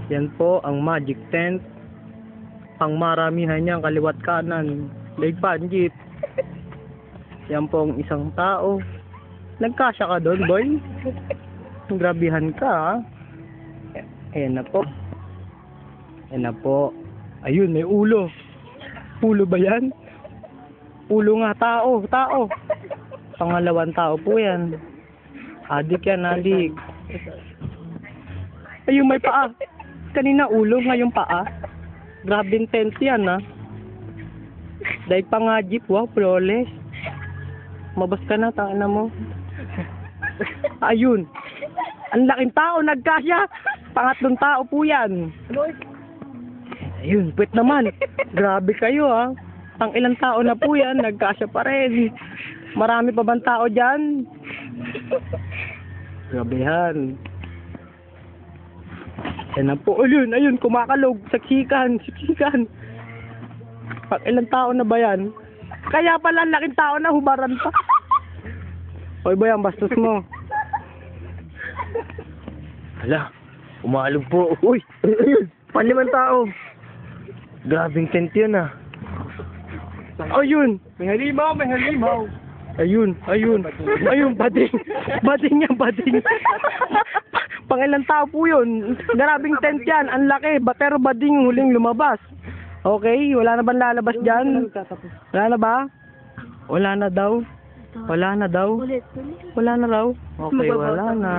Yan po ang magic tent. Pang maramihan niyan, kaliwat kanan. Leg panjit. Yan po ang isang tao. Nagkasya ka doon, boy? Grabihan ka, ha? Ayan na po. Ayan na po. Ayun, may ulo. Ulo ba yan? Ulo nga, tao, tao. Pangalawang tao po yan. Adik yan, adik. Ayun, may paa. Kanina ulo, ngayon paa. Grabing tent yan, ha? Dahil pa nga jeep, wow, flawless. Mabas ka na, taana mo. Ayun. Ang laking tao, nagkasya. Pangatlong tao po yan. Ayun, puwet naman. Grabe kayo, ha? Ang ilang tao na po yan, nagkasya pa rin. Marami pa bang tao dyan? Grabehan. Yan na po. Ayun, kumakalog. Saksikan. Pang ilang tao na ba yan? Kaya pala ang laking tao na hubaran pa. Hoy boy, ang bastos mo. Hala, umalog po. Uy, panlimang tao. Grabing tent yun, ah. Ayun. May halimaw. Ayun, bading. Bading yan. Pangilang tao po yun. Grabing tent yan. Ang laki. Pero bading huling lumabas. Okay, wala na bang lalabas dyan? Wala na ba? Wala na daw. Wala na raw. Okay, wala na.